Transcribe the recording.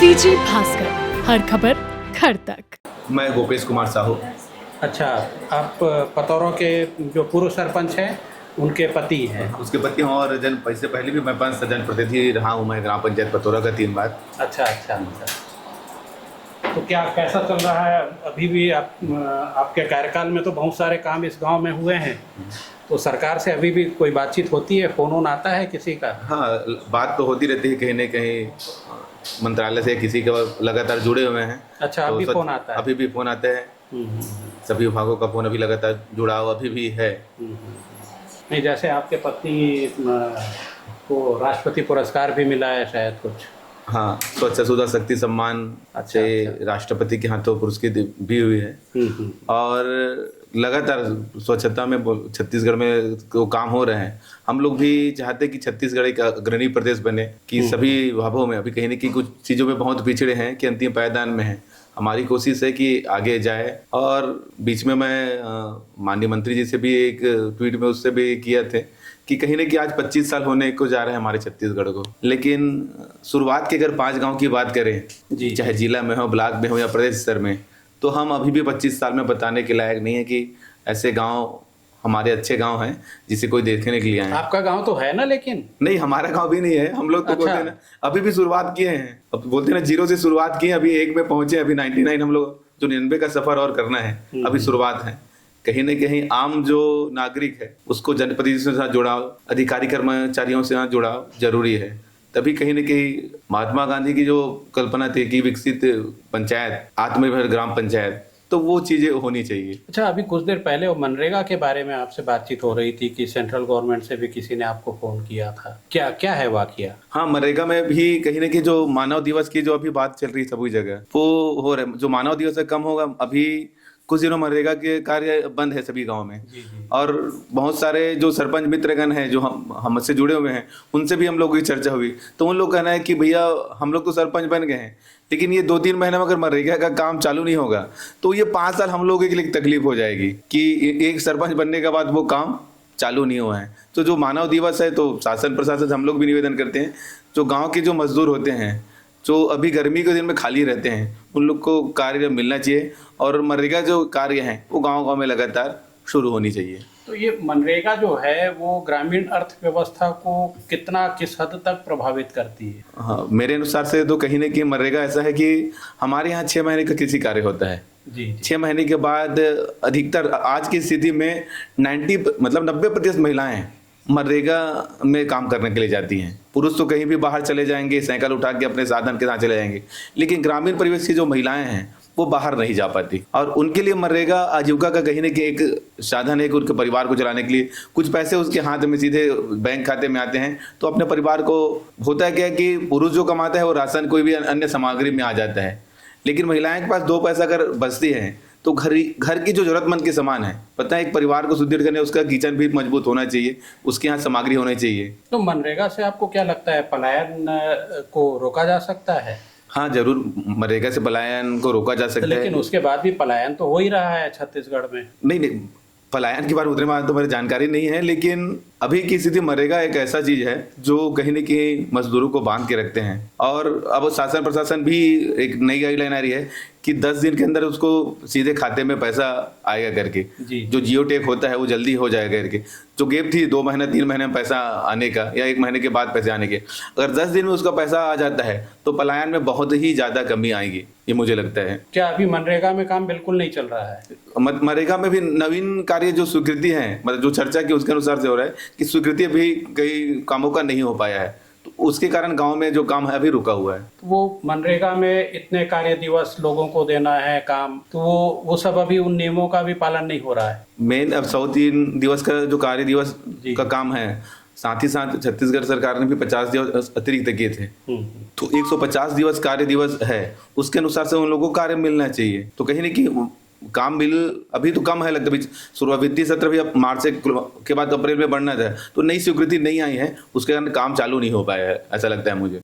CG Bhaskar, हर खबर घर तक। मैं गोपेश कुमार साहू। अच्छा, आप पतौरों के जो पूर्व सरपंच हैं उनके पति हैं? उसके पति हूँ और इससे पहले भी मैं 5 जनप्रतिनिधि रहा हूँ मैं ग्राम पंचायत पतौरा का 3 बार। अच्छा अच्छा अच्छा। तो क्या कैसा चल रहा है अभी भी? आपके कार्यकाल में तो बहुत सारे काम इस गांव में हुए हैं, तो सरकार से अभी भी कोई बातचीत होती है? फोन वोन आता है किसी का? हाँ, बात तो होती रहती है, कहीं न कहीं मंत्रालय से किसी के लगातार जुड़े हुए हैं। अच्छा, तो अभी फोन आता है? अभी भी फोन आते हैं। सभी विभागों का फोन अभी लगातार जुड़ाव अभी भी है। नहीं, जैसे आपके पत्नी को राष्ट्रपति पुरस्कार भी मिला है शायद कुछ? हाँ, स्वच्छ सुधा शक्ति सम्मान से राष्ट्रपति के हाथों पुरस्कृत भी हुई है। और लगातार स्वच्छता में छत्तीसगढ़ में वो काम हो रहे हैं। हम लोग भी चाहते हैं कि छत्तीसगढ़ एक अग्रणी प्रदेश बने, कि सभी विभागों में अभी कहीं न कहीं कुछ चीज़ों में बहुत पिछड़े हैं कि अंतिम पायदान में है। हमारी कोशिश है कि आगे जाए। और बीच में मैं माननीय मंत्री जी से भी एक ट्वीट में उससे भी किया थे कि कहीं न कहीं आज 25 साल होने को जा रहे हैं हमारे छत्तीसगढ़ को, लेकिन शुरुआत की अगर 5 गांव की बात करें, चाहे जिला में हो, ब्लॉक में हो या प्रदेश स्तर में, तो हम अभी भी 25 साल में बताने के लायक नहीं है कि ऐसे गांव हमारे अच्छे गांव हैं जिसे कोई देखने के लिए आए। आपका गांव तो है ना? लेकिन नहीं, हमारा गांव भी नहीं है। हम लोग तो बोलते हैं ना, अभी भी शुरुआत किए हैं। अब बोलते हैं ना, 0 से शुरुआत की है, अभी 1 में पहुंचे, अभी 99 हम लोग जो 99 का सफर और करना है, अभी शुरुआत है। कहीं न कहीं आम जो नागरिक है उसको जनप्रतिनिधियों के साथ जुड़ाव, अधिकारी कर्मचारियों से जुड़ाव जरूरी है। तभी कहीं न कहीं महात्मा गांधी की जो कल्पना थी कि विकसित पंचायत, आत्मनिर्भर ग्राम पंचायत, तो वो चीजें होनी चाहिए। अच्छा, अभी कुछ देर पहले वो मनरेगा के बारे में आपसे बातचीत हो रही थी कि सेंट्रल गवर्नमेंट से भी किसी ने आपको फोन किया था। क्या क्या है वाकया? हाँ, मनरेगा में भी कहीं न कहीं जो मानव दिवस की जो अभी बात चल रही है सभी जगह, वो हो रहा है। जो मानव दिवस है कम होगा, अभी कुछ दिनों मनरेगा के कार्य बंद है सभी गांव में। और बहुत सारे जो सरपंच मित्रगण हैं जो हमसे जुड़े हुए हैं, उनसे भी हम लोगों की चर्चा हुई, तो उन लोग कहना है कि भैया हम लोग तो सरपंच बन गए हैं, लेकिन ये 2-3 महीने में अगर मनरेगा का काम चालू नहीं होगा तो ये 5 साल हम लोगों के लिए तकलीफ हो जाएगी कि एक सरपंच बनने के बाद वो काम चालू नहीं हुआ है। तो जो मानव दिवस है, तो शासन प्रशासन से हम लोग भी निवेदन करते हैं, जो गाँव के जो मजदूर होते हैं जो अभी गर्मी के दिन में खाली रहते हैं, उन लोग को कार्य मिलना चाहिए। और मनरेगा जो कार्य हैं वो गांव-गांव में लगातार शुरू होनी चाहिए। तो ये मनरेगा जो है वो ग्रामीण अर्थव्यवस्था को किस हद तक प्रभावित करती है? हाँ, मेरे अनुसार से तो कहीं न कहीं मनरेगा ऐसा है कि हमारे यहाँ 6 महीने का कृषि कार्य होता है। जी। 6 महीने के बाद अधिकतर आज की स्थिति में 90% महिलाएं मनरेगा में काम करने के लिए जाती हैं। पुरुष तो कहीं भी बाहर चले जाएंगे, साइकिल उठा के अपने साधन के साथ चले जाएंगे, लेकिन ग्रामीण परिवेश की जो महिलाएं हैं वो बाहर नहीं जा पाती। और उनके लिए मनरेगा आजीविका का कहीं न कहीं एक साधन है कि उनके परिवार को चलाने के लिए कुछ पैसे उसके हाथ में सीधे बैंक खाते में आते हैं। तो अपने परिवार को होता है क्या कि पुरुष जो कमाता है वो राशन कोई भी अन्य सामग्री में आ जाता है, लेकिन महिलाएं के पास 2 पैसा अगर बचती है तो घर की जो जरूरतमंद के सामान है, पता है, एक परिवार को सुदृढ़ करने उसका किचन भी मजबूत होना चाहिए, उसके यहाँ सामग्री होनी चाहिए। तो मनरेगा से आपको क्या लगता है, पलायन को रोका जा सकता है? हाँ, जरूर मनरेगा से पलायन को रोका जा सकता है। लेकिन उसके बाद भी पलायन तो हो ही रहा है छत्तीसगढ़ में। नहीं, पलायन की बात उतने में तो मेरी जानकारी नहीं है, लेकिन अभी की स्थिति मनरेगा एक ऐसा चीज है जो कहीं न कहीं मजदूरों को बांध के रखते हैं। और अब शासन प्रशासन भी एक नई गाइडलाइन आ रही है कि 10 दिन के अंदर उसको सीधे खाते में पैसा आएगा करके, जो जियो टैग होता है वो जल्दी हो जाएगा करके। जो गैप थी 2 महीने 3 महीने में पैसा आने का या 1 महीने के बाद पैसे आने के, अगर 10 दिन में उसका पैसा आ जाता है तो पलायन में बहुत ही ज्यादा कमी आएगी, ये मुझे लगता है। क्या अभी मनरेगा में काम बिल्कुल नहीं चल रहा है? मनरेगा में भी नवीन कार्य जो स्वीकृति है, मतलब जो चर्चा की उसके अनुसार से हो रहा है कि स्वीकृति अभी कई कामों का नहीं हो पाया है, तो उसके कारण गांव में जो काम है अभी रुका हुआ है। तो वो मनरेगा में इतने कार्य दिवस लोगों को देना है काम, तो वो सब अभी उन नियमों का भी पालन नहीं हो रहा है। मेन अब 103 दिवस का जो कार्य दिवस का काम है, साथ ही साथ छत्तीसगढ़ सरकार ने भी 50 दिवस अतिरिक्त किए थे, तो 150 दिवस कार्य दिवस है, उसके अनुसार से उन लोगों को कार्य मिलना चाहिए। तो कहीं न कहीं काम मिल अभी तो कम है, लगता है शुरुआती वित्तीय सत्र भी अब मार्च के बाद अप्रैल में बढ़ना था, तो नई स्वीकृति नहीं आई है, उसके कारण काम चालू नहीं हो पाया है, ऐसा लगता है मुझे।